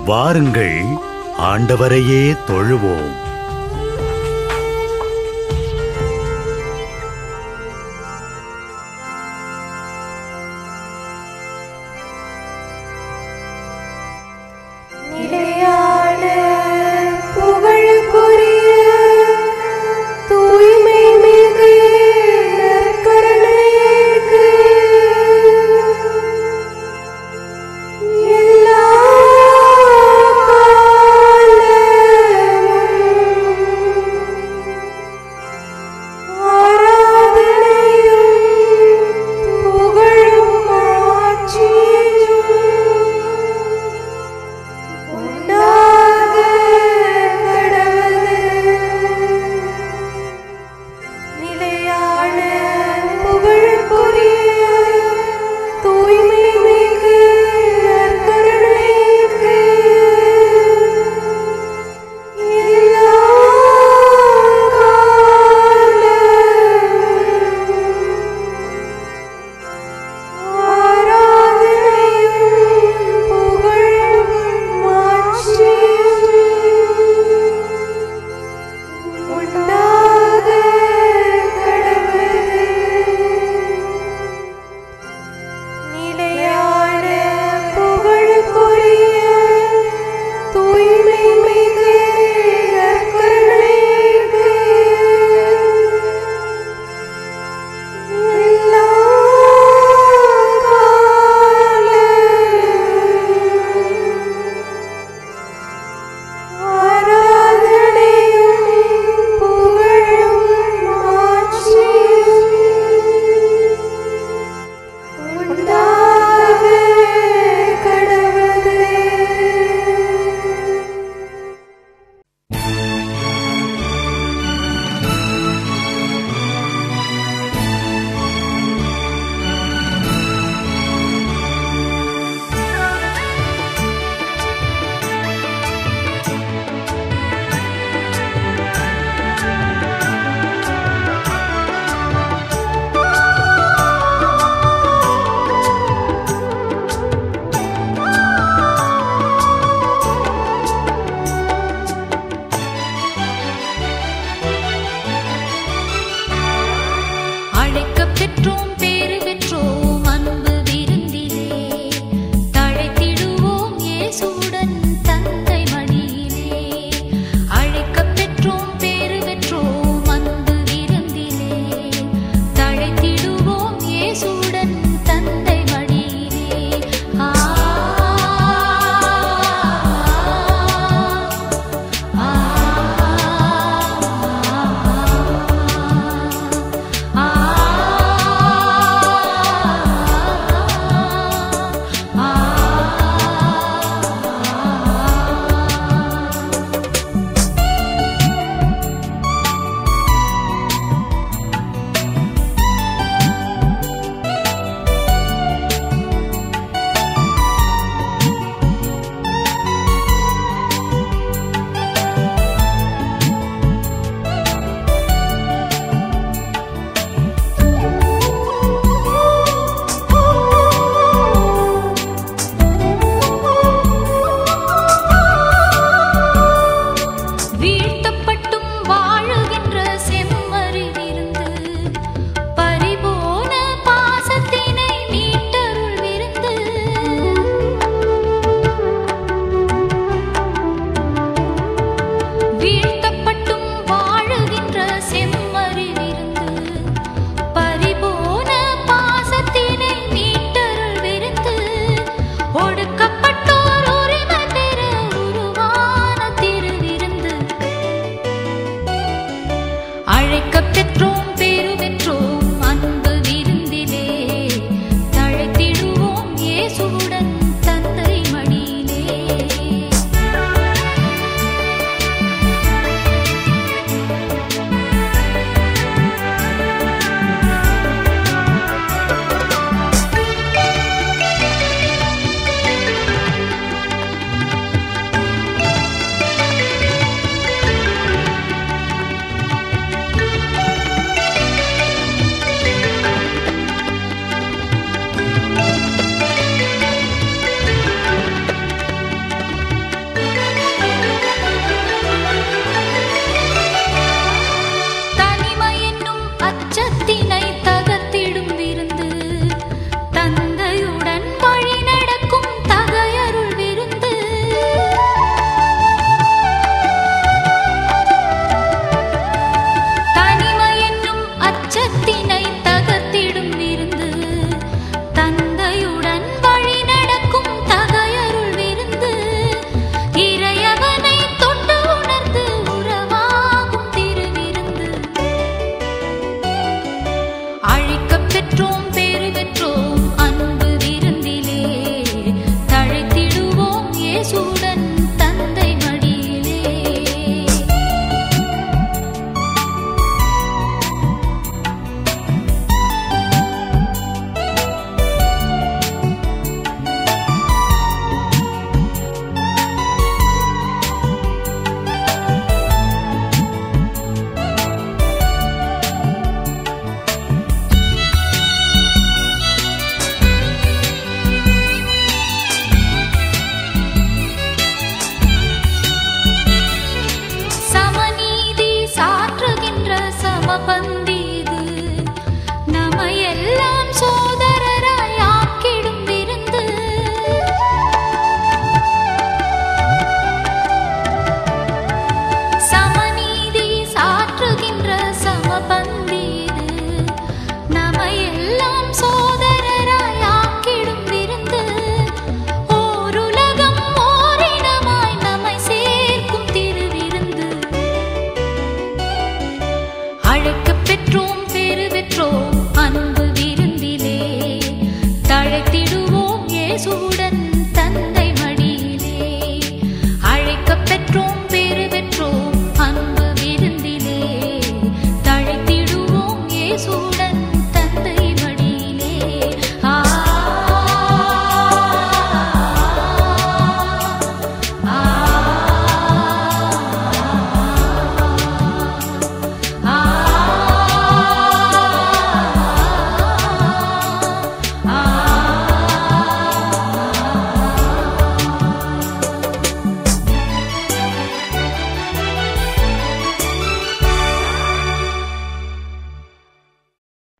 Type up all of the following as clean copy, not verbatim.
வாருங்கள், ஆண்டவரையே தொழுவோம். நிலையான புகழுக்குரிய தூய்மை மிகு நற்கருணைக்கு எல்லா காலமும்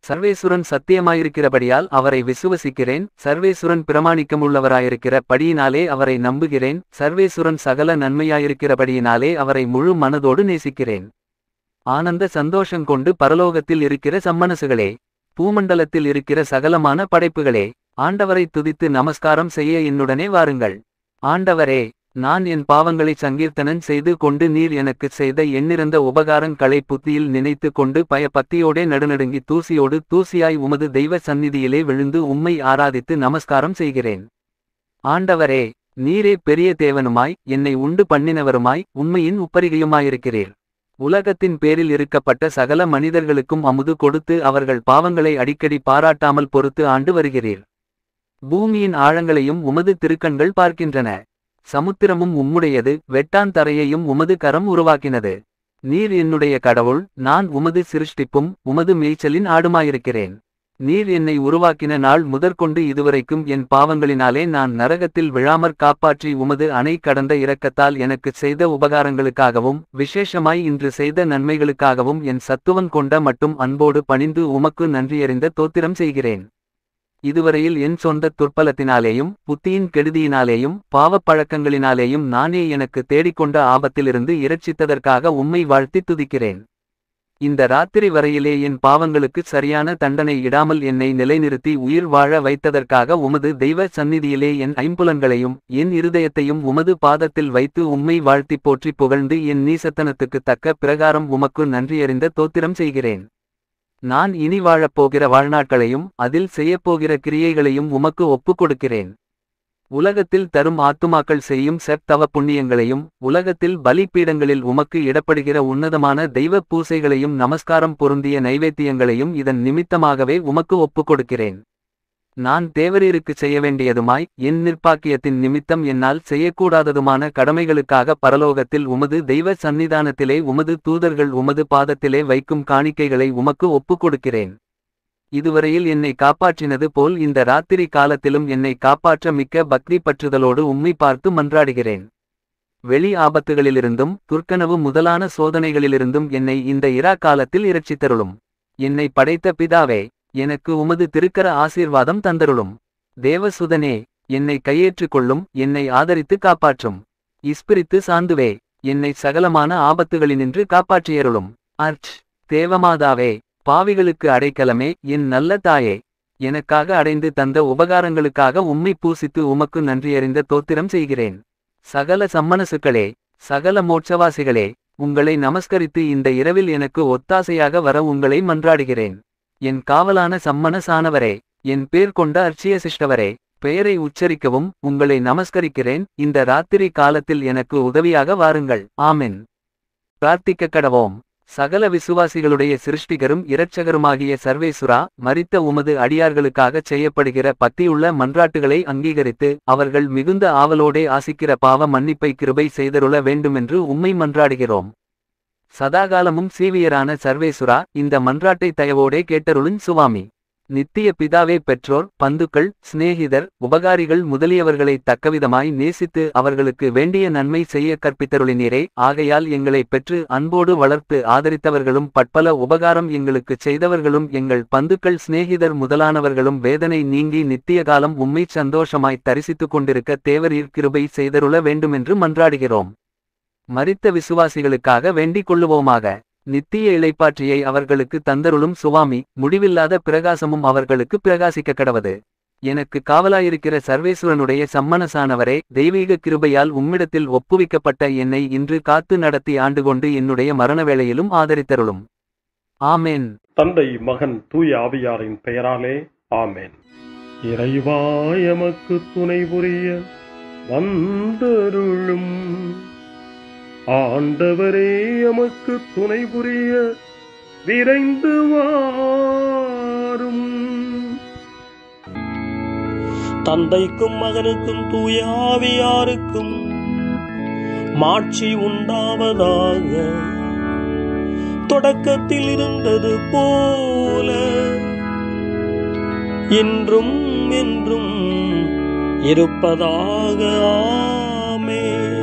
சர்வேசுரன் சத்தியமாயிருக்கிறபடியால் அவரை விசுவசிக்கிறேன். சர்வேசுரன் பிரமாணிக்கமுள்ளவராயிருக்கிற படியினாலே அவரை நம்புகிறேன். சர்வேசுரன் சகல நன்மையாயிருக்கிறபடியினாலே அவரை முழு மனதோடு நேசிக்கிறேன். ஆனந்த சந்தோஷங்கொண்டு பரலோகத்தில் இருக்கிற சம்மனசுகளே, பூமண்டலத்தில் இருக்கிற சகலமான படைப்புகளே, ஆண்டவரை துதித்து நமஸ்காரம் செய்ய என்னுடனே வாருங்கள். ஆண்டவரே, நான் என் பாவங்களை சங்கீர்த்தனன் செய்து கொண்டு நீர் எனக்குச் செய்த எண்ணிறந்த உபகாரங்களை புத்தியில் நினைத்து கொண்டு பயபக்தியோடே நடுநடுங்கி தூசியோடு தூசியாய் உமது தெய்வ சந்நிதியிலே விழுந்து உம்மை ஆராதித்து நமஸ்காரம் செய்கிறேன். ஆண்டவரே, நீரே பெரிய தேவனுமாய் என்னை உண்டு பண்ணினவருமாய் உண்மையின் உப்பரிகையுமாயிருக்கிறீர். உலகத்தின் பேரில் இருக்கப்பட்ட சகல மனிதர்களுக்கும் அமுது கொடுத்து அவர்கள் பாவங்களை அடிக்கடி பாராட்டாமல் பொறுத்து ஆண்டு வருகிறீர். பூமியின் ஆழங்களையும் உமது திருக்கண்கள் பார்க்கின்றன. சமுத்திரமும் உம்முடையது, வெட்டான் தரையையும் உமது கரம் உருவாக்கினது. நீர் என்னுடைய கடவுள், நான் உமது சிருஷ்டிப்பும் உமது மேய்ச்சலின் ஆடுமாயிருக்கிறேன். நீர் என்னை உருவாக்கின நாள் முதற்கொண்டு இதுவரைக்கும் என் பாவங்களினாலே நான் நரகத்தில் விழாமற் காப்பாற்றி உமது அணை கடந்த இரக்கத்தால் எனக்குச் செய்த உபகாரங்களுக்காகவும் விசேஷமாய் இன்று செய்த நன்மைகளுக்காகவும் என் சத்துவம் கொண்ட மட்டும் அன்போடு பணிந்து உமக்கு நன்றியறிந்த தோத்திரம் செய்கிறேன். இதுவரையில் என் சொந்த துர்ப்பலத்தினாலேயும் புத்தியின் கெடுதியினாலேயும் பாவப் பழக்கங்களினாலேயும் நானே எனக்கு தேடிக்கொண்ட ஆபத்திலிருந்து இரட்சித்ததற்காக உம்மை வாழ்த்தி துதிக்கிறேன். இந்த ராத்திரி வரையிலே என் பாவங்களுக்கு சரியான தண்டனை இடாமல் என்னை நிலைநிறுத்தி உயிர் வாழ வைத்ததற்காக உமது தெய்வ சந்நிதியிலே என் ஐம்புலன்களையும் என் இருதயத்தையும் உமது பாதத்தில் வைத்து உம்மை வாழ்த்தி போற்றி புகழ்ந்து என் நீசத்தனத்துக்கு தக்க பிரகாரம் உமக்கு நன்றியறிந்த தோத்திரம் செய்கிறேன். நான் இனி வாழப்போகிற வாழ்நாட்களையும் அதில் செய்யப்போகிற கிரியைகளையும் உமக்கு ஒப்புக் கொடுக்கிறேன். உலகத்தில் தரும் ஆத்துமாக்கள் செய்யும் தவ புண்ணியங்களையும் உலகத்தில் பலிபீடங்களில் உமக்கு இடப்படுகிற உன்னதமான தெய்வ பூசைகளையும் நமஸ்காரம் பொருந்திய நைவேத்தியங்களையும் இதன் நிமித்தமாகவே உமக்கு ஒப்புக் கொடுக்கிறேன். நான் தேவரீருக்கு செய்ய வேண்டியதுமாய் என் நிர்பாக்கியத்தின் நிமித்தம் என்னால் செய்யக்கூடாததுமான கடமைகளுக்காக பரலோகத்தில் உமது தெய்வ சந்நிதானத்திலே உமது தூதர்கள் உமது பாதத்திலே வைக்கும் காணிக்கைகளை உமக்கு ஒப்புக் கொடுக்கிறேன். இதுவரையில் என்னை காப்பாற்றினது போல் இந்த ராத்திரி காலத்திலும் என்னை காப்பாற்ற மிக்க பக்தி பற்றுதலோடு உம்மை பார்த்து மன்றாடுகிறேன். வெளி ஆபத்துகளிலிருந்தும் துர்க்கனவு முதலான சோதனைகளிலிருந்தும் என்னை இந்த இரா காலத்தில் இரட்சித்தருளும். என்னை படைத்த பிதாவே, எனக்கு உமது திருக்கர ஆசீர்வாதம் தந்தருளும். தேவசுதனே, என்னை கையேற்றுக் கொள்ளும், என்னை ஆதரித்து காப்பாற்றும். இஸ்பிரித்து சாந்துவே, என்னை சகலமான ஆபத்துகளினின்று காப்பாற்றியருளும். அர்ச் தேவமாதாவே, பாவிகளுக்கு அடைக்கலமே, என் நல்ல தாயே, எனக்காக அடைந்து தந்த உபகாரங்களுக்காக உம்மை பூசித்து உமக்கு நன்றியறிந்த தோத்திரம் செய்கிறேன். சகல சம்மனசுக்களே, சகல மோட்சவாசிகளே, உங்களை நமஸ்கரித்து இந்த இரவில் எனக்கு ஒத்தாசையாக வர உங்களை மன்றாடுகிறேன். என் காவலான சம்மனசானவரே, என் பேர் கொண்ட அர்ச்சிய சிஷ்டவரே, பெயரை உச்சரிக்கவும் உங்களை நமஸ்கரிக்கிறேன். இந்த ராத்திரி காலத்தில் எனக்கு உதவியாக வாருங்கள். ஆமென். பிரார்த்திக்க கடவோம். சகல விசுவாசிகளுடைய சிருஷ்டிகரும் இரட்சகருமாகிய சர்வேசுரா, மரித்த உமது அடியார்களுக்காகச் செய்யப்படுகிற பக்தியுள்ள மன்றாட்டுகளை அங்கீகரித்து அவர்கள் மிகுந்த ஆவலோடே ஆசிக்கிற பாவ மன்னிப்பை கிருபை செய்தருள வேண்டுமென்று உம்மை மன்றாடுகிறோம். சதாகாலமும் சீவியரான சர்வேசுரா, இந்த மன்றாட்டை தயவோடே கேட்டருளும் சுவாமி. நித்திய பிதாவே, பெற்றோர், பந்துக்கள், சிநேகிதர், உபகாரிகள் முதலியவர்களை தக்கவிதமாய் நேசித்து அவர்களுக்கு வேண்டிய நன்மை செய்ய கற்பித்தருளினீரே. ஆகையால் எங்களை பெற்று அன்போடு வளர்த்து ஆதரித்தவர்களும் பட்பல உபகாரம் எங்களுக்குச் செய்தவர்களும் எங்கள் பந்துக்கள் சிநேகிதர் முதலானவர்களும் வேதனை நீங்கி நித்திய காலம் உம்மை சந்தோஷமாய் தரிசித்துக் கொண்டிருக்க தேவரீர் கிருபை செய்தருள வேண்டுமென்று மன்றாடுகிறோம். மரித்த விசுவாசிகளுக்காக வேண்டிக் கொள்ளுவோமாக. நித்திய இளைப்பாற்றியை அவர்களுக்கு தந்தருளும் சுவாமி. முடிவில்லாத பிரகாசமும் அவர்களுக்கு பிரகாசிக்க கடவது. எனக்கு காவலாயிருக்கிற சர்வேசுரனுடைய சம்மனசானவரே, தெய்வீக கிருபையால் உம்மிடத்தில் ஒப்புவிக்கப்பட்ட என்னை இன்று காத்து நடத்தி ஆண்டுகொண்டு என்னுடைய மரணவேளையிலும் ஆதரித்தருளும். ஆமேன். தந்தை, மகன், தூய ஆவியாரின் பெயராலே ஆமேன். இறைவா, எமக்கு துணை புரிய வந்தருளும். ஆண்டவரே, எமக்கு துணை புரிய விரைந்து வாரும். தந்தைக்கும் மகனுக்கும் தூய ஆவியாருக்கும் மாட்சி உண்டாவதாக. தொடக்கத்தில் இருந்தது போல இன்றும் என்றும் இருப்பதாக. ஆமென்.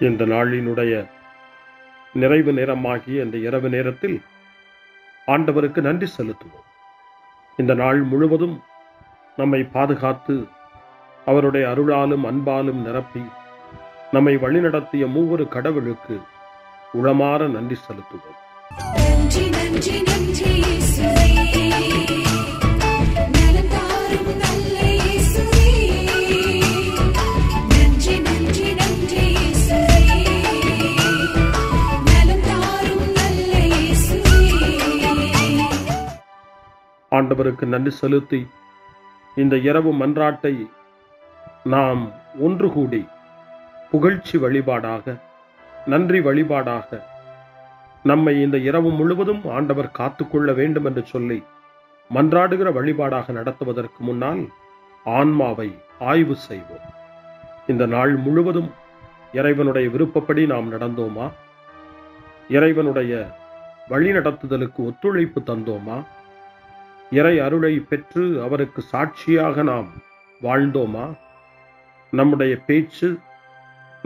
இந்த நாளினுடைய நிறைவு நேரமாகிய இந்த இரவு நேரத்தில் ஆண்டவருக்கு நன்றி செலுத்துவோம். இந்த நாள் முழுவதும் நம்மை பாதுகாத்து அவருடைய அருளாலும் அன்பாலும் நிரப்பி நம்மை வழிநடத்திய மூவொரு கடவுளுக்கு உளமாற நன்றி செலுத்துவோம். நன்றி நன்றி நன்றி இயேசுவே, நலம் தாரும் நல்ல இயேசுவே. நன்றி நன்றி நன்றி இயேசுவே, நலம் தாரும் நல்ல இயேசுவே. ஆண்டவருக்கு நன்றி செலுத்தி இந்த இரவு மன்றாட்டை நாம் ஒன்று கூடி புகழ்ச்சி வழிபாடாக, நன்றி வழிபாடாக நம்மை இந்த இரவு முழுவதும் ஆண்டவர் காத்துக்கொள்ள வேண்டும் என்று சொல்லி மன்றாடுகிற வழிபாடாக நடத்துவதற்கு முன்னால் ஆன்மாவை ஆய்வு செய்வோம். இந்த நாள் முழுவதும் இறைவனுடைய விருப்பப்படி நாம் நடந்தோமா? இறைவனுடைய வழிநடத்துதலுக்கு ஒத்துழைப்பு தந்தோமா? இறை அருளை பெற்று அவருக்கு சாட்சியாக நாம் வாழ்ந்தோமா? நம்முடைய பேச்சு,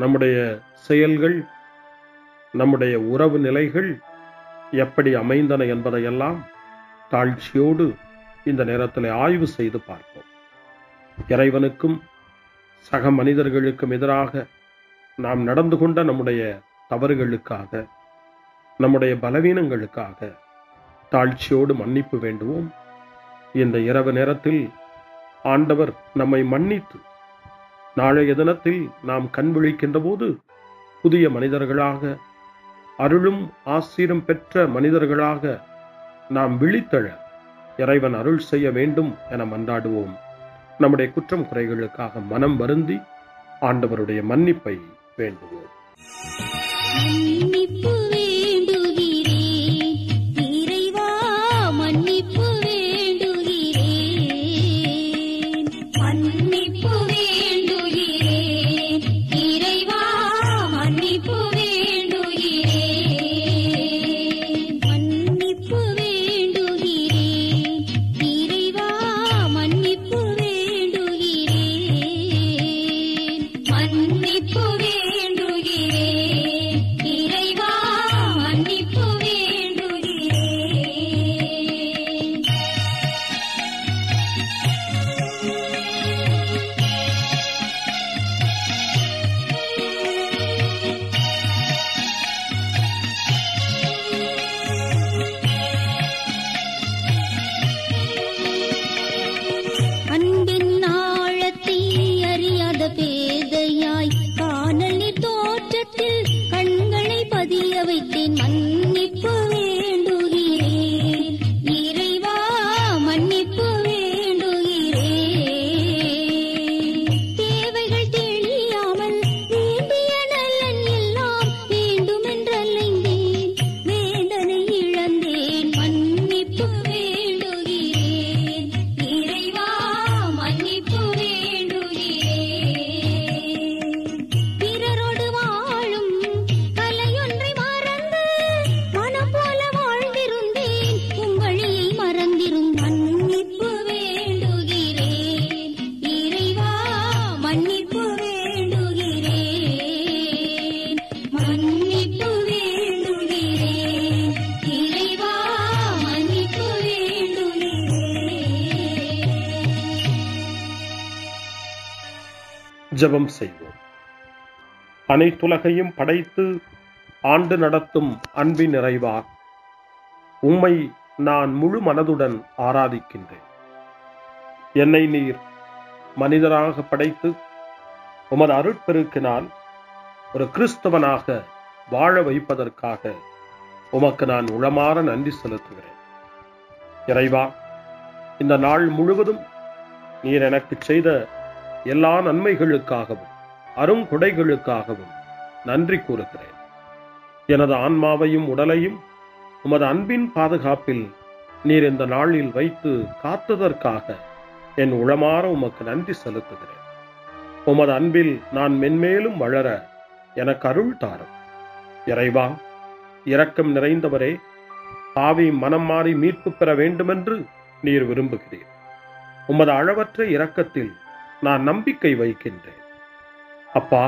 நம்முடைய செயல்கள், நம்முடைய உறவு நிலைகள் எப்படி அமைந்தன என்பதையெல்லாம் தாழ்ச்சியோடு இந்த நேரத்தில் ஆய்வு செய்து பார்ப்போம். இறைவனுக்கும் சக மனிதர்களுக்கும் எதிராக நாம் நடந்து கொண்ட நம்முடைய தவறுகளுக்காக, நம்முடைய பலவீனங்களுக்காக தாழ்ச்சியோடு மன்னிப்பு வேண்டுவோம். இந்த இரவு நேரத்தில் ஆண்டவர் நம்மை மன்னித்து நாளைய தினத்தில் நாம் கண் விழிக்கின்ற போது புதிய மனிதர்களாக, அருளும் ஆசீரும் பெற்ற மனிதர்களாக நாம் விழித்தெழ இறைவன் அருள் செய்ய வேண்டும் என மன்றாடுவோம். நம்முடைய குற்றம் குறைகளுக்காக மனம் வருந்தி ஆண்டவருடைய மன்னிப்பை வேண்டுவோம். மன்னிப்பு வேண்டுகிறேன் இறைவா, மன்னிப்பு வேண்டுகிறேன். மன்னிப்பு வேண்டுகிறேன் இறைவா, மன்னிப்பு வேண்டுகிறேன். மன்னிப்பு வேண்டுகிறேன் இறைவா, மன்னிப்பு வேண்டுகிறேன். மன்னிப்பு வேண்டுகிறேன் இறைவா, மன்னிப்பு வேண்டுகிறேன். அன்பின் ஆழத்தை அறியாத பேதையாய் காணல் நீர் தோற்றத்தில் கண்களை பதிய வைத்தேன். மன்னிப்பு வேண்டுகிறேன் இறைவா, மன்னிப்பு வேண்டுகிறேன். தேவைகள் தெளியாமல் வேண்டிய நலன் எல்லாம் வேண்டுமென்றலைந்தேன், வேதனை இழந்தேன். மன்னிப்பு வேண்டுகிறேன் இறைவா, மன்னிப்பு வேண்டுகிறேன். பிறரோடு வாழும் கலையொன்றை மறந்து மனம் போல வாழ்ந்திருந்தேன், உங்களியை மறந்திரும். மன்னிப்பு வேண்டுகிறேன் இறைவா, மன்னிப்பு வேண்டுகிறேன். மன்னிப்பு வேண்டுகிறேன் இறைவா, மன்னிப்பு வேண்டுகிறேன். ஜெபம் செய்வோம். அனைத்துலகையும் படைத்து ஆண்டு நடத்தும் அன்பின் நிறைவா, உம்மை நான் முழு மனதுடன் ஆராதிக்கின்றேன். என்னை நீர் மனிதராக படைத்து உமது அருட்பெருக்கினால் ஒரு கிறிஸ்தவனாக வாழ வைப்பதற்காக உமக்கு நான் உளமாற நன்றி செலுத்துகிறேன். இறைவா, இந்த நாள் முழுவதும் நீர் எனக்கு செய்த எல்லா நன்மைகளுக்காகவும் அருங்கொடைகளுக்காகவும் நன்றி கூறுகிறேன். எனது ஆன்மாவையும் உடலையும் உமது அன்பின் பாதுகாப்பில் நீர் இந்த நாளில் வைத்து காத்ததற்காக என் உளமாற உமக்கு நன்றி செலுத்துகிறேன். உமது அன்பில் நான் மென்மேலும் வளர எனக்கு அருள் தாரும். இறைவா, இரக்கம் நிறைந்தவரே, பாவி மனம் மாறி மீட்பு பெற வேண்டுமென்று நீர் விரும்புகிறீர். உமது அளவற்ற இரக்கத்தில் நான் நம்பிக்கை வைக்கின்றேன். அப்பா,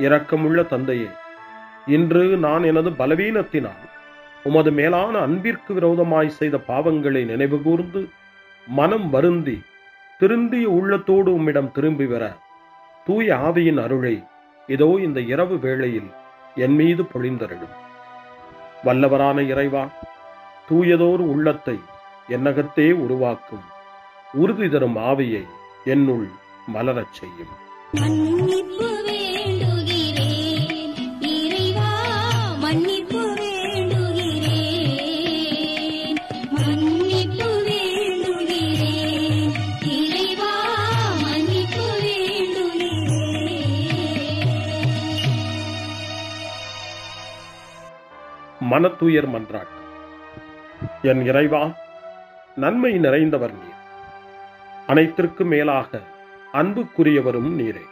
இரக்கமுள்ள தந்தையே, இன்று நான் எனது பலவீனத்தினால் உமது மேலான அன்பிற்கு விரோதமாய் செய்த பாவங்களை நினைவு கூர்ந்து மனம் வருந்தி திருந்திய உள்ளத்தோடு உம்மிடம் திரும்பி வர தூய ஆவியின் அருளை இதோ இந்த இரவு வேளையில் என் மீது பொழிந்தருளும். வல்லவரான இறைவா, தூயதோர் உள்ளத்தை என்னகத்தே உருவாக்கும் உறுதி தரும் ஆவியை என்னுள் மலரச் செய்யும். மன்னிப்பு வேண்டுகிறேன் இறைவா, மன்னிப்பு வேண்டுகிறேன், மன்னிப்பு வேண்டுகிறேன் இறைவா, மன்னிப்பு வேண்டுகிறேன். மனத்துயர் மன்றாட்டு. என் இறைவா, நன்மை நிறைந்தவர் நீர், அனைத்திற்கு மேலாக அன்புக்குரியவரும் நீரே.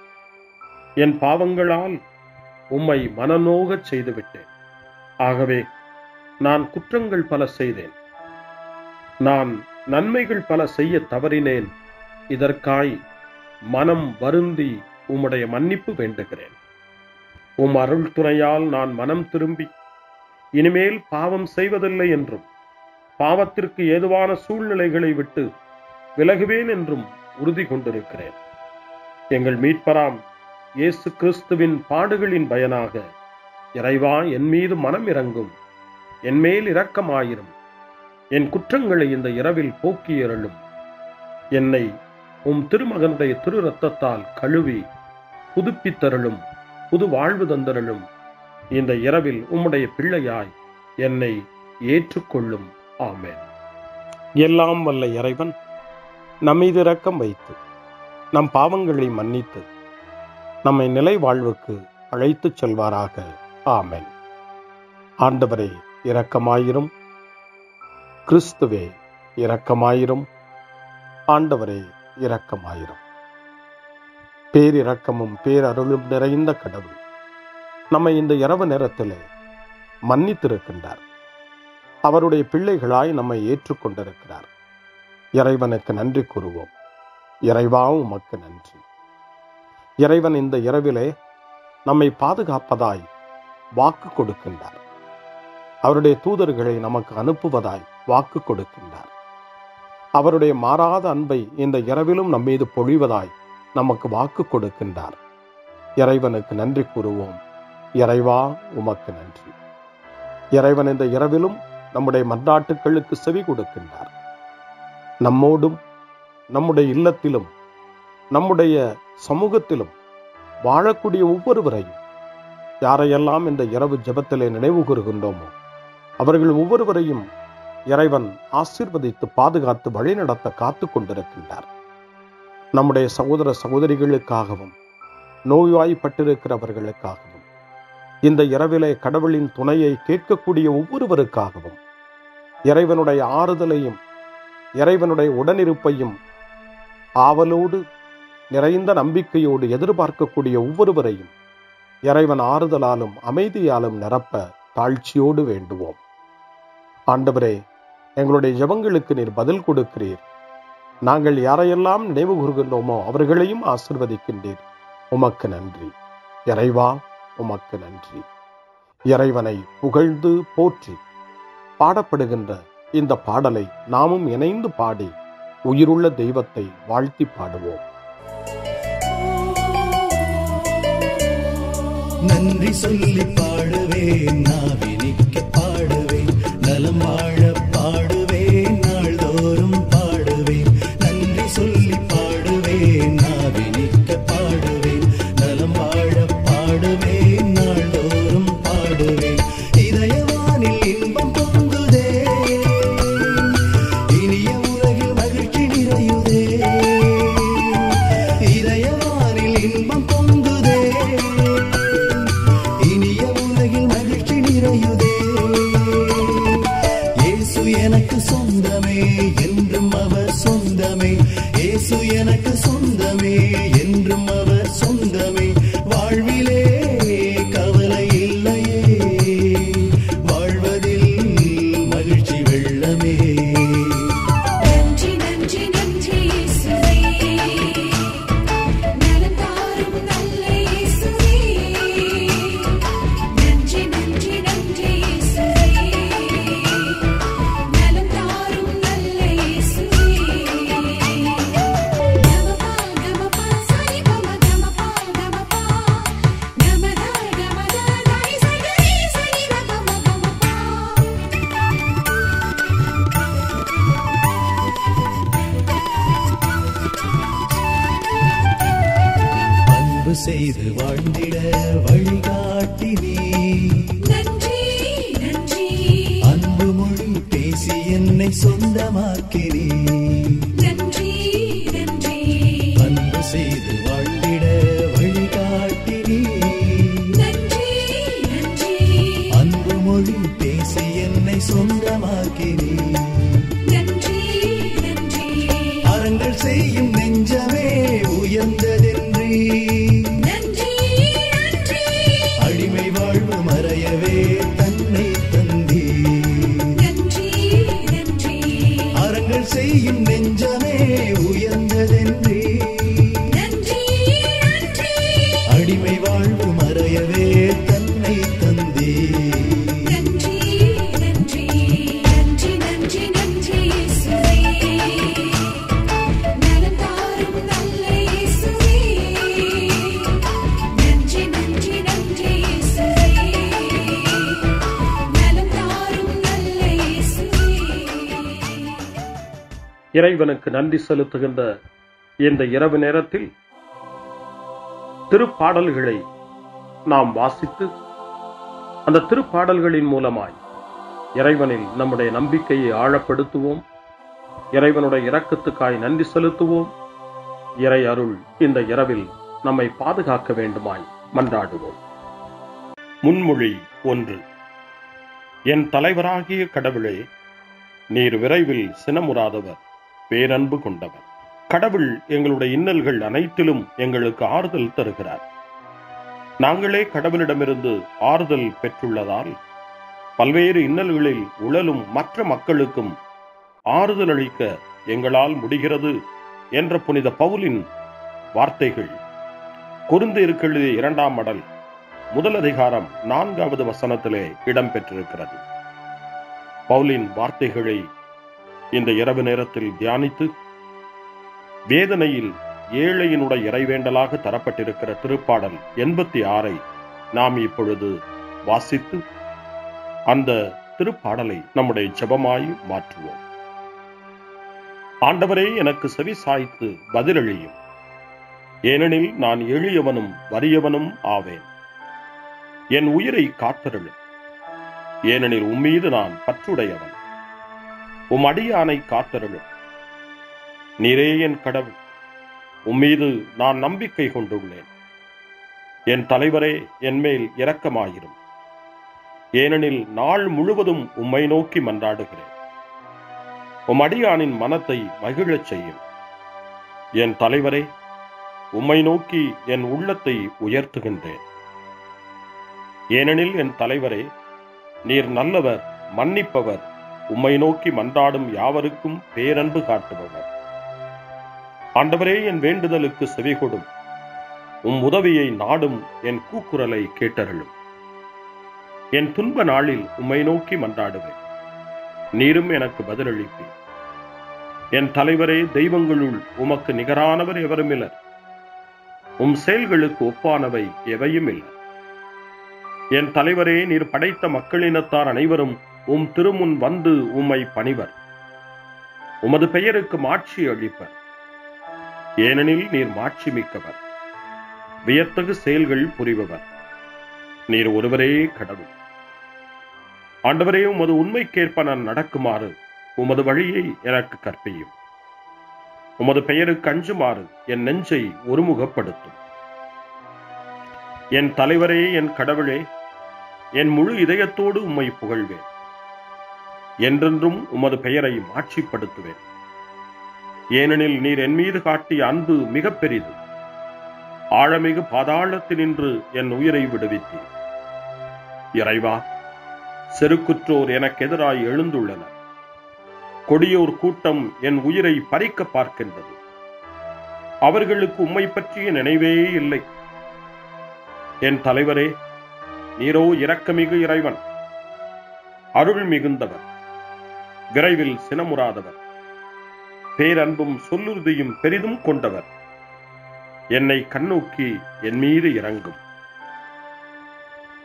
என் பாவங்களால் உம்மை மனநோகச் செய்துவிட்டேன். ஆகவே நான் குற்றங்கள் பல செய்தேன். நான் நன்மைகள் பல செய்ய தவறினேன். இதற்காய் மனம் வருந்தி உம்முடைய மன்னிப்பு வேண்டுகிறேன். உம் அருள் துணையால் நான் மனம் திரும்பி இனிமேல் பாவம் செய்வதில்லை என்றும் பாவத்திற்கு ஏதுவான சூழ்நிலைகளை விட்டு விலகுவேன் என்றும் உறுதி கொண்டிருக்கிறேன். எங்கள் மீட்பராம் இயேசு கிறிஸ்துவின் பாடுகளின் பயனாக இறைவா, என் மீது மனம் இறங்கும், என் மேல் இரக்கமாயிரும். என் குற்றங்களை இந்த இரவில் போக்கியருளும். என்னை உம் திருமகனுடைய திரு இரத்தத்தால் கழுவி புதுப்பித்தருளும், புது வாழ்வு தந்தருளும். இந்த இரவில் உம்முடைய பிள்ளையாய் என்னை ஏற்றுக்கொள்ளும். ஆமென். எல்லாம் வல்ல இறைவன் நம்மீது இரக்கம் வைத்து நம் பாவங்களை மன்னித்து நம்மை நிலை வாழ்வுக்கு அழைத்துச் செல்வாராக. ஆமென். ஆண்டவரே இரக்கமாயிரும். கிறிஸ்துவே இரக்கமாயிரும். ஆண்டவரே இரக்கமாயிரும். பேரிரக்கமும் பேரருளும் நிறைந்த கடவுள் நம்மை இந்த இரவு நேரத்திலே மன்னித்திருக்கின்றார். அவருடைய பிள்ளைகளாய் நம்மை ஏற்றுக்கொண்டிருக்கிறார். இறைவனுக்கு நன்றி கூறுவோம். இறைவா, உமக்கு நன்றி. இறைவன் இந்த இரவிலே நம்மை பாதுகாப்பதாய் வாக்கு கொடுக்கின்றார். அவருடைய தூதர்களை நமக்கு அனுப்புவதாய் வாக்கு கொடுக்கின்றார். அவருடைய மாறாத அன்பை இந்த இரவிலும் நம்மீது பொழிவதாய் நமக்கு வாக்கு கொடுக்கின்றார். இறைவனுக்கு நன்றி கூறுவோம். இறைவா, உமக்கு நன்றி. இறைவன் இந்த இரவிலும் நம்முடைய மன்றாட்டுக்களுக்கு செவி கொடுக்கின்றார். நம்மோடும் நம்முடைய இல்லத்திலும் நம்முடைய சமூகத்திலும் வாழக்கூடிய ஒவ்வொருவரையும், யாரையெல்லாம் இந்த இரவு ஜெபத்திலே நினைவு கூறுகின்றோமோ அவர்கள் ஒவ்வொருவரையும் இறைவன் ஆசீர்வதித்து பாதுகாத்து வழிநடத்த காத்து கொண்டிருக்கின்றார். நம்முடைய சகோதர சகோதரிகளுக்காகவும் நோய்வாய்ப்பட்டிருக்கிறவர்களுக்காகவும் இந்த இரவிலே கடவுளின் துணையை கேட்கக்கூடிய ஒவ்வொருவருக்காகவும் இறைவனுடைய ஆறுதலையும் இறைவனுடைய உடனிருப்பையும் ஆவலோடு நிறைந்த நம்பிக்கையோடு எதிர்பார்க்கக்கூடிய ஒவ்வொருவரையும் இறைவன் ஆறுதலாலும் அமைதியாலும் நிரப்ப தாழ்ச்சியோடு வேண்டுவோம். ஆண்டவரே, எங்களுடைய ஜெபங்களுக்கு நீர் பதில் கொடுக்கிறீர். நாங்கள் யாரையெல்லாம் நினைவு கூறுகின்றோமோ அவர்களையும் ஆசீர்வதிக்கின்றீர். உமக்கு நன்றி. இறைவா, உமக்கு நன்றி. இறைவனை புகழ்ந்து போற்றி பாடப்படுகின்ற இந்த பாடலை நாமும் இணைந்து பாடி உயிருள்ள தெய்வத்தை வாழ்த்தி பாடுவோம். நன்றி சொல்லி பாடுவேன், நாவினிக்க பாடுவேன், நலம் வாழ பாடுவேன், நாள்தோறும் பாடுவேன். நன்றி சொல்லி பாடுவேன், நாவினிக்க பாடுவேன், நலம் வாழ பாடுவேன், நாள்தோறும் பாடுவேன். இதயவானில் இன்பம் பொங்குதே, இனிய உலகில் மகிழ்ச்சி நிறையுதே. இதயவானில் இன்பம் பொங்குதே, இனிய உலகில் மகிழ்ச்சி நிறையுதே. செய்து வாழ்ந்திட வழிகாட்டி நீ. நன்றி நன்றி அன்பு மொழி பேசி என்னை சொந்தமாக்கி நீ. நன்றி நன்றி அன்பு செய்து வாழ்ந்திட வழிகாட்டி நீ. நன்றி நன்றி அன்பு மொழி பேசி என்னை சொந்தமாக்கி நீ. நன்றி நன்றி அறங்கள் செய்யும் நெஞ்சமே உயர்ந்ததென்றி. நன்றி நன்றி அடிமை வாழ்வு மறையவே தன்னை தந்தி. நன்றி நன்றி அறங்கள் செய்யும் நெஞ்சமே உயர்ந்ததென்றி. நன்றி நன்றி அடிமை வாழ்வு மறையவே தன்னை தந்தி. நன்றி நன்றி நன்றி நன்றி நன்றி இயேசுவே நலம் தாரும் நல்ல இயேசுவே நன்றி நன்றி நன்றி இயேசுவே நலம் தாரும் நல்ல இயேசுவே. இறைவனுக்கு நன்றி செலுத்துகின்ற இந்த இரவு நேரத்தில் திருப்பாடல்களை நாம் வாசித்து அந்த திருப்பாடல்களின் மூலமாய் இறைவனில் நம்முடைய நம்பிக்கையை ஆழப்படுத்துவோம். இறைவனுடைய இரக்கத்துக்காய் நன்றி செலுத்துவோம். இறை அருள் இந்த இரவில் நம்மை பாதுகாக்க வேண்டுமாய் மன்றாடுவோம். முன்மொழி 1. என் தலைவராகிய கடவுளே, நீர் விரைவில் சினமுறாதவர், பேரன்பு கொண்டவர். கடவுள் எங்களுடைய இன்னல்கள் அனைத்திலும் எங்களுக்கு ஆறுதல் தருகிறார். நாங்களே கடவுளிடமிருந்து ஆறுதல் பெற்றுள்ளதால் பல்வேறு இன்னல்களில் உழலும் மற்ற மக்களுக்கும் ஆறுதல் அளிக்க எங்களால் முடிகிறது என்ற புனித பவுலின் வார்த்தைகள் கொரிந்தியருக்கு எழுதிய 2ஆம் மடல் 1 அதிகாரம் 4வது வசனத்திலே இடம்பெற்றிருக்கிறது. பவுலின் வார்த்தைகளை இந்த இரவு நேரத்தில் தியானித்து வேதனையில் ஏழையினுடைய இறைவேண்டலாக தரப்பட்டிருக்கிற திருப்பாடல் 86 நாம் இப்பொழுது வாசித்து அந்த திருப்பாடலை நம்முடைய ஜெபமாய் மாற்றுவோம். ஆண்டவரே, எனக்கு செவி சாய்த்து பதிலளியும், ஏனெனில் நான் எளியவனும் வறியவனும் ஆவேன். என் உயிரை காத்தருளும், ஏனெனில் உம்மீது நான் பற்றுடையவன். உம் அடியானை காத்தருளும். நீரே என் கடவுள், உம்மீது நான் நம்பிக்கை கொண்டுள்ளேன். என் தலைவரே, என் மேல் இரக்கமாயிரும், ஏனெனில் நாள் முழுவதும் உம்மை நோக்கி மன்றாடுகிறேன். உம் அடியானின் மனத்தை மகிழச் செய்யும். என் தலைவரே, உம்மை நோக்கி என் உள்ளத்தை உயர்த்துகின்றேன். ஏனெனில் என் தலைவரே, நீர் நல்லவர், மன்னிப்பவர், உம்மை நோக்கி மன்றாடும் யாவருக்கும் பேரன்பு காட்டுபவர். ஆண்டவரே, என் வேண்டுதலுக்கு செவிகொடும். உம் உதவியை நாடும் என் கூக்குரலை கேட்டருளும். என் துன்ப நாளில் உம்மை நோக்கி மன்றாடுவேன், நீரும் எனக்கு பதிலளிப்பீர். என் தலைவரே, தெய்வங்களுள் உமக்கு நிகரானவர் எவருமில்லர். உம் செயல்களுக்கு ஒப்பானவை எவையும் இல்லை. என் தலைவரே, நீர் படைத்த மக்களினத்தார் அனைவரும் உம் திருமுன் வந்து உம்மை பணிவர். உமது பெயருக்கு மாட்சி அளிப்பர், ஏனெனில் நீர் மாட்சி மிக்கவர், வியத்தகு செயல்கள் புரிபவர். நீர் ஒருவரே கடவுள். ஆண்டவரே, உமது உண்மைக்கேற்ப நான் நடக்குமாறு உமது வழியை எனக்கு கற்பியும். உமது பெயருக்கு அஞ்சுமாறு என் நெஞ்சை ஒருமுகப்படுத்தும். என் தலைவரே, என் கடவுளே, என் முழு இதயத்தோடு உம்மை புகழ்வேன். என்றென்றும் உமது பெயரை மாட்சிப்படுத்துவேன். ஏனெனில் நீர் என் மீது காட்டிய அன்பு மிக பெரிது. ஆழமிகு பாதாளத்தினின்று என் உயிரை விடுவித்தீர். இறைவா, செருக்குற்றோர் எனக்கு எதிராய் எழுந்துள்ளனர். கொடியோர் கூட்டம் என் உயிரை பறிக்க பார்க்கின்றது. அவர்களுக்கு உம்மை பற்றிய நினைவே இல்லை. என் தலைவரே, நீரோ இரக்கமிகு இறைவன், அருள் மிகுந்தவர், விரைவில் சினமுறாதவர், பேரன்பும் சொல்லுறுதியும் பெரிதும் கொண்டவர். என்னை கண்ணோக்கி என் மீது இறங்கும்.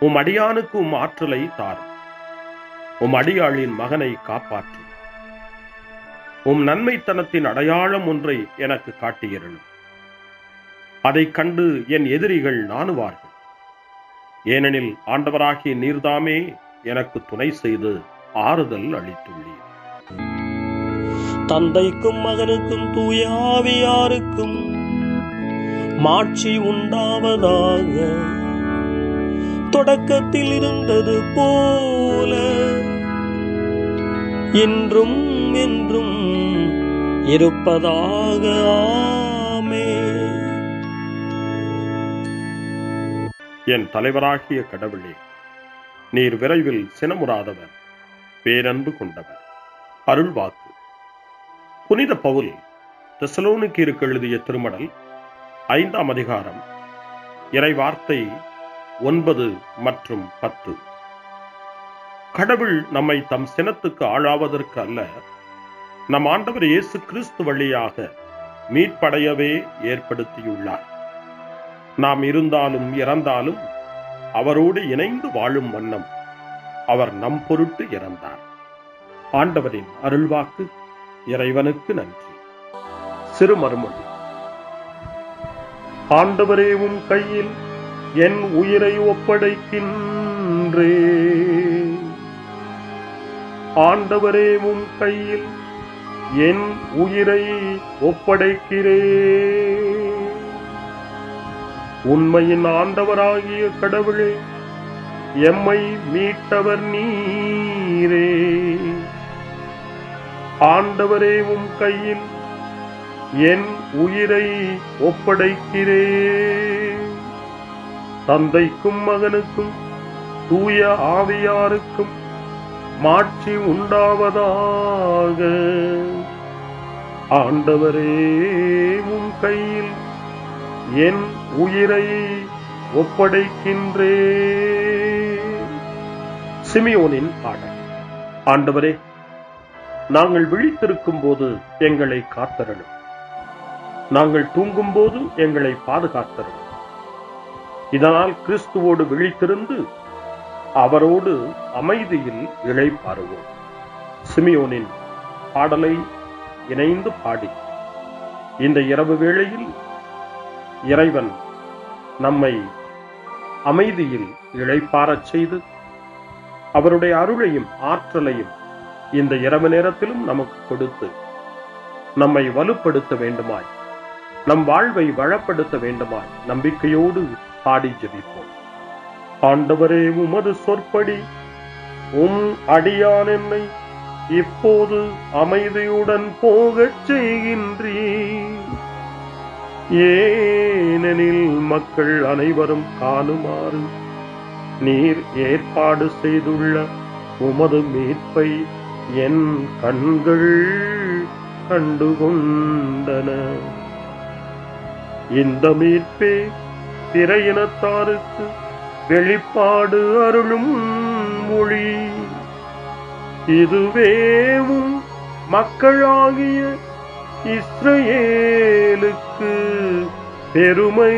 உம் அடியானுக்கு உம் ஆற்றலை தாரும். உம் அடியாளின் மகனை காப்பாற்றும். உம் நன்மைத்தனத்தின் அடையாளம் ஒன்றை எனக்கு காட்டியருளும். அதைக் கண்டு என் எதிரிகள் நாணுவார்கள். ஏனெனில் ஆண்டவராகிய நீர்தாமே எனக்கு துணை செய்து ஆறுதல் அளித்துள்ளீர். தந்தைக்கும் மகனுக்கும் தூய ஆவியாருக்கும் மாட்சி உண்டாவதாக. தொடக்கத்தில் இருந்தது போல இன்றும் என்றும் இருப்பதாக. ஆமென். என் தலைவராகிய கடவுளே, நீர் விரைவில் சினமுறாதவர், பேரன்பு கொண்டவர். அருள்வாக்கு. புனித பவுல் தெசலோனிக்கேயருக்கு எழுதிய திருமடல் 5ஆம் அதிகாரம் இறைவார்த்தை 9 மற்றும் 10. கடவுள் நம்மை தம் சினத்துக்கு ஆளாவதற்கு அல்ல, நம் ஆண்டவர் இயேசு கிறிஸ்து வழியாக மீட்படையவே ஏற்படுத்தியுள்ளார். நாம் இருந்தாலும் இறந்தாலும் அவரோடு இணைந்து வாழும் வண்ணம் அவர் நம் பொருட்டு இறந்தார். ஆண்டவரின் அருள்வாக்கு. இறைவனுக்கு நன்றி. சிறு மறுமொழி. ஆண்டவரே, உம் கையில் என் உயிரை ஒப்படைக்கின்றேன். ஆண்டவரே, உம் கையில் என் உயிரை ஒப்படைக்கிறேன். உண்மையின் ஆண்டவராகிய கடவுளே, எம்மை மீட்டவர் நீரே. ஆண்டவரே, உம் கையில் என் உயிரை ஒப்படைக்கிறேன். தந்தைக்கும் மகனுக்கும் தூய ஆவியாருக்கும் மாட்சி உண்டாவதாக. ஆண்டவரே, உம் கையில் என் உயிரை ஒப்படைக்கின்றேன். சிமியோனின் பாடல். ஆண்டவரே, நாங்கள் விழித்திருக்கும் போது எங்களை காத்தருளும். நாங்கள் தூங்கும் போது எங்களை பாதுகாத்தருளும். இதனால் கிறிஸ்துவோடு விழித்திருந்து அவரோடு அமைதியில் இளைப்பாறுவோம். சிமியோனின் பாடலை இணைந்து பாடி இந்த இரவு வேளையில் இறைவன் நம்மை அமைதியில் இளைப்பாறச் செய்து அவருடைய அருளையும் ஆற்றலையும் இந்த இரவு நேரத்திலும் நமக்கு கொடுத்து நம்மை வலுப்படுத்த வேண்டுமாய், நம் வாழ்வை வளப்படுத்த வேண்டுமாய் நம்பிக்கையோடு பாடி ஜெபிப்போம். ஆண்டவரே, உமது சொற்படி உம் அடியான் என்னை இப்போது அமைதியுடன் போகச் செய்கின்றீர். ஏனெனில் மக்கள் அனைவரும் காணுமாறு நீர் ஏற்பாடு செய்துள்ள உமது மீட்பை என் கண்கள் கண்டுகொண்டன. இந்த மீட்பே பிற இனத்தாருக்கு வெளிப்பாடு அருளும் மொழி. இதுவேவும் மக்களாகிய இஸ்ரவேலுக்கு பெருமை.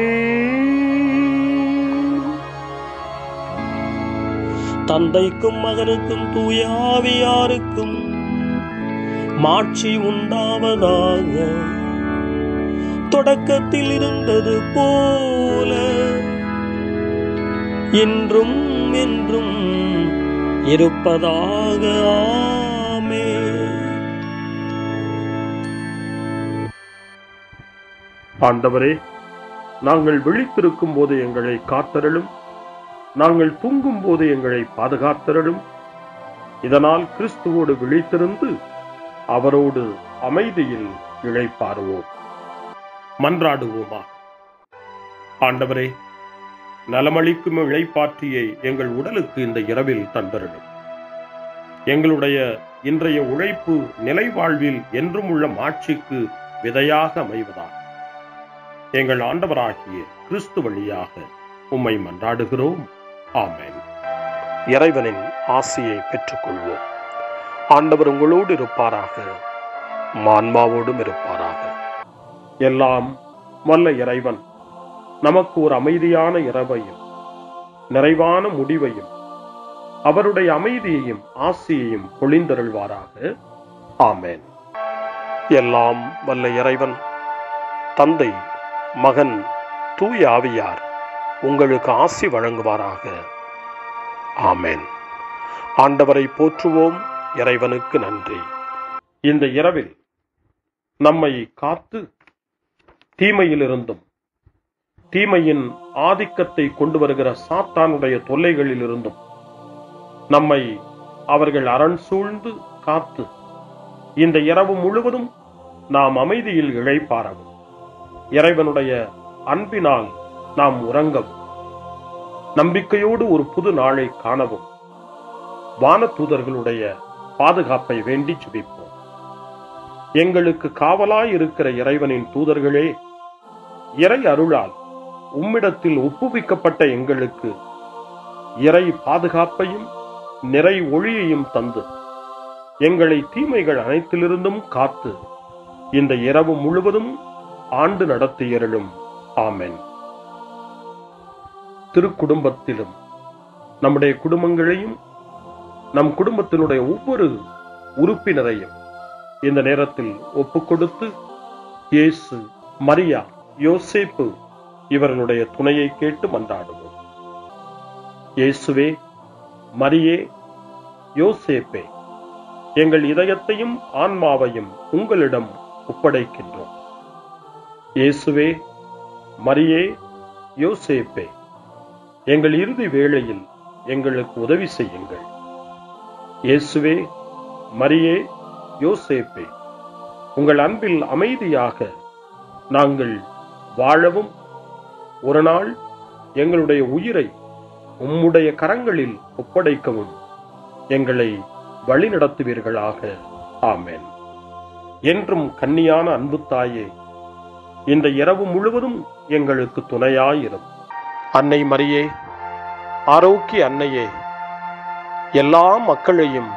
தந்தைக்கும் மகனுக்கும் தூய ஆவியாருக்கும் மாட்சி உண்டாவதாக. தொடக்கத்தில் இருந்தது போல இன்றும் என்றும் இருப்பதாக. ஆமென். ஆண்டவரே, நாங்கள் விழித்திருக்கும் போது எங்களை காத்தருளும். நாங்கள் தூங்கும் போது எங்களை பாதுகாத்தருளும். இதனால் கிறிஸ்துவோடு விழித்திருந்து அவரோடு அமைதியில் இளைப்பாறுவோம். மன்றாடுவோமா. ஆண்டவரே, நலமளிக்கும் இளைப்பாற்றியை எங்கள் உடலுக்கு இந்த இரவில் தந்தருளும். எங்களுடைய இன்றைய உழைப்பு நிலை வாழ்வில் என்றும் உள்ள மாட்சிக்கு விதையாக அமைவதாக எங்கள் ஆண்டவராகிய கிறிஸ்து வழியாக உம்மை மன்றாடுகிறோம். ஆமென். இறைவனின் ஆசியை பெற்றுக்கொள்வோம். ஆண்டவர் உங்களோடு இருப்பாராக, ஆன்மாவோடும் இருப்பாராக. எல்லாம் வல்ல இறைவன் நமக்கு ஒரு அமைதியான இரவையும் நிறைவான முடிவையும் அவருடைய அமைதியையும் ஆசியையும் பொழிந்தருள்வாராக. ஆமென். எல்லாம் வல்ல இறைவன் தந்தை, மகன், தூய ஆவியார் உங்களுக்கு ஆசி வழங்குவாராக. ஆமென். ஆண்டவரை போற்றுவோம். இறைவனுக்கு நன்றி. இந்த இரவில் நம்மை காத்து தீமையிலிருந்தும் தீமையின் ஆதிக்கத்தை கொண்டு வருகிற சாத்தானுடைய தொல்லைகளிலிருந்தும் நம்மை அவர்கள் அரண் சூழ்ந்து காத்து இந்த இரவு முழுவதும் நாம் அமைதியில் இளைப்பாறவும், இறைவனுடைய அன்பினால் நாம் உறங்கவும், நம்பிக்கையோடு ஒரு புது நாளை காணவும் வானதூதர்களுடைய பாதுகாப்பை வேண்டி ஜெபிப்போம். எங்களுக்கு காவலாய் இருக்கிற இறைவனின் தூதர்களே, இறை அருளால் உம்மிடத்தில் ஒப்புவிக்கப்பட்ட எங்களுக்கு இறை பாதுகாப்பையும் நிறை ஒளியையும் தந்து எங்களை தீமைகள் அனைத்திலிருந்தும் காத்து இந்த இரவு முழுவதும் ஆண்டு நடத்தியருளும். ஆமென். திருக்குடும்பத்திலும் நம்முடைய குடும்பங்களையும் நம் குடும்பத்தினுடைய ஒவ்வொரு உறுப்பினரையும் இந்த நேரத்தில் ஒப்புக்கொடுத்து இயேசு, மரியா, யோசேப்பு இவர்களுடைய துணையை கேட்டு மன்றாடுவோம். இயேசுவே, மரியே, யோசேப்பே, எங்கள் இதயத்தையும் ஆன்மாவையும் உங்களிடம் ஒப்படைக்கின்றோம். இயேசுவே, மரியே, யோசேப்பே, எங்கள் இறுதி வேளையில் எங்களுக்கு உதவி செய்யுங்கள். இயேசுவே, மரியே, யோசேப்பே, உங்கள் அன்பில் அமைதியாக நாங்கள் வாழவும், ஒரு நாள் எங்களுடைய உயிரை உம்முடைய கரங்களில் ஒப்படைக்கவும் எங்களை வழிநடத்துவீர்களாக. ஆமென். என்றும் கன்னியான அன்பு தாயே, இந்த இரவு முழுவதும் எங்களுக்கு துணையாயிரும். அன்னை மரியே, ஆரோக்கிய அன்னையே, எல்லா மக்களையும்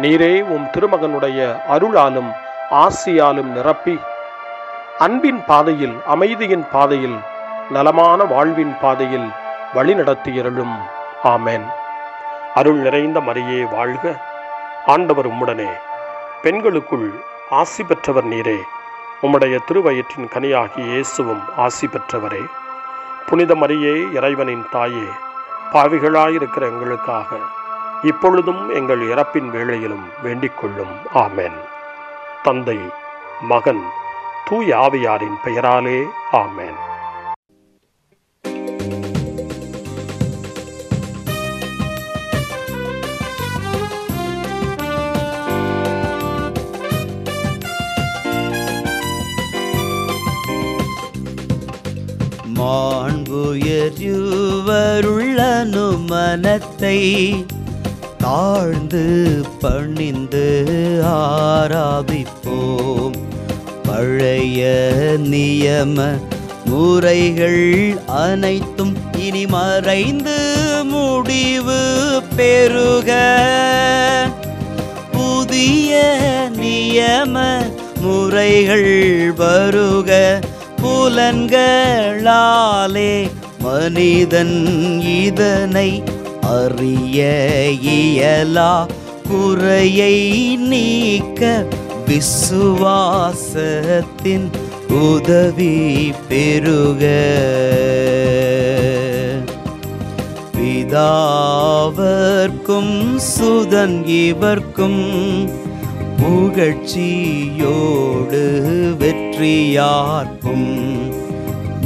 நீரே உம் திருமகனுடைய அருளாலும் ஆசியாலும் நிரப்பி அன்பின் பாதையில், அமைதியின் பாதையில், நலமான வாழ்வின் பாதையில் வழிநடத்தியருளும். ஆமென். அருள் நிறைந்த மரியே வாழ்க. ஆண்டவர் உம்முடனே, பெண்களுக்குள் ஆசி பெற்றவர் நீரே. உம்முடைய திருவயிற்றின் கனியாகிய இயேசுவும் ஆசி பெற்றவரே. புனித மரியே, இறைவனின் தாயே, பாவிகளாயிருக்கிற எங்களுக்காக இப்பொழுதும் எங்கள் இறப்பின் வேளையிலும் வேண்டிக் கொள்ளும். ஆமென். தந்தை, மகன், தூய ஆவியாரின் பெயராலே. ஆமென். மாண்புயர்வருள்ளனு மனத்தை தாழ்ந்து பணிந்து ஆராதிப்போம். பழைய நியம முறைகள் அனைத்தும் இனி மறைந்து முடிவு பெறுக. புதிய நியம முறைகள் வருக. புலன்களாலே மனிதன் இதனை அறிய இயலா. குறையை நீக்க விசுவாசத்தின் உதவி பெறுக. பிதாவர்க்கும் சுதன் இவர்க்கும் புகழ்ச்சியோடு வெற்றியார்க்கும்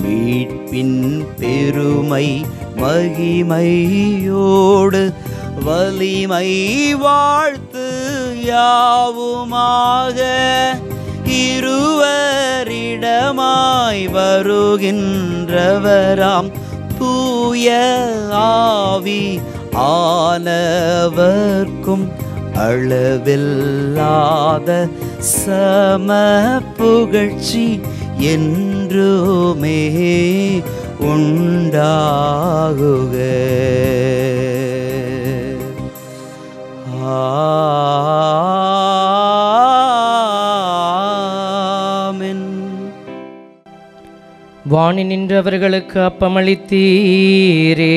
மீட்பின் பெருமை மகிமையோடு வலிமை வாழ்த்து யாவுமாக. இருவரிடமாய் வருகின்றவராம் தூய ஆவி ஆனவர்க்கும் அளவில்லாத சம புகழ்ச்சி என்றுமே உண்டாகுக. ஆமென். வாணி நின்றவர்களுக்கு அப்பமளித்தீரே,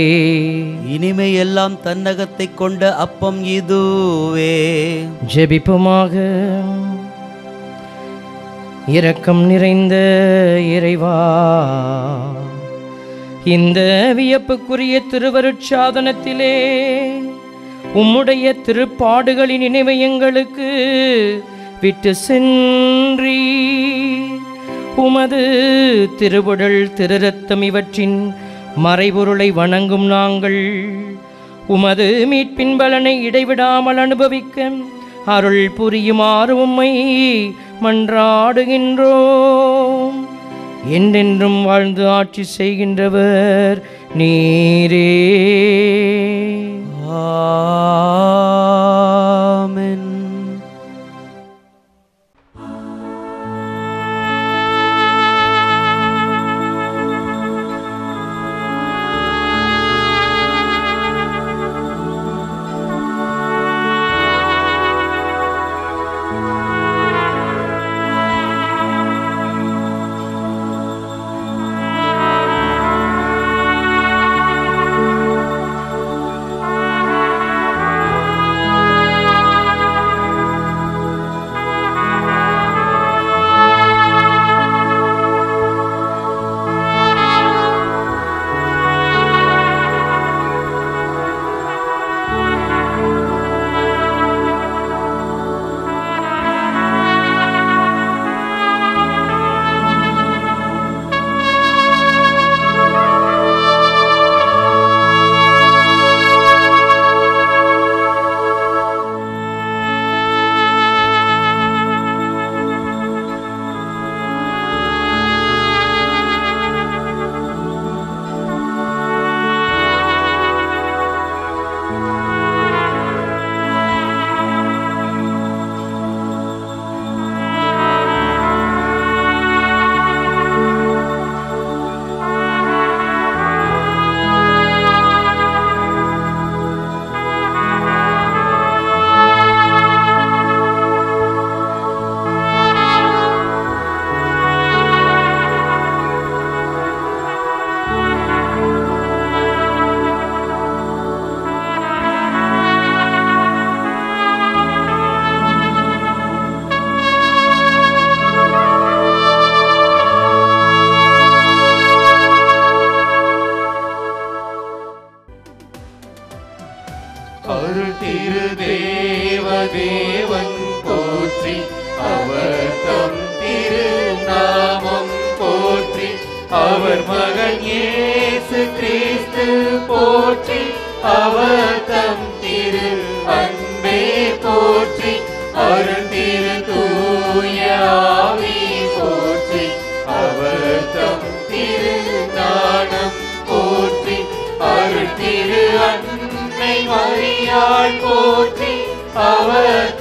இனிமையெல்லாம் தன்னகத்தை கொண்ட அப்பம் இதுவே. ஜெபிப்புமாக. இரக்கம் நிறைந்த இறைவா, இந்த வியப்புக்குரிய திருவருட்சாதனத்திலே உம்முடைய திருப்பாடுகளின் நினைவை எங்களுக்கு விட்டு சென்றி உமது திருவுடல் திருரத்தம் இவற்றின் மறைபொருளை வணங்கும் நாங்கள் உமது மீட்பின் பலனை இடைவிடாமல் அனுபவிக்க அருள் புரியுமாறு உம்மை மன்றாடுகின்றோம். என்றென்றும் வாழ்ந்து ஆட்சி செய்கின்றவர் நீரே. ஆமென். அருள் திரு தேவன் போற்றி, அவர் தம் திரு நாமம் போற்றி, அவர் மகன் இயேசு கிறிஸ்து போற்றி, அவர் தம் திரு அன்பே போற்றி, அருள் திரு தூய ஆவி போற்றி, அவர் தம் திரு ஞானம் போற்றி, அருள் திரு அன்னை மரியாள் போற்றி, அவர்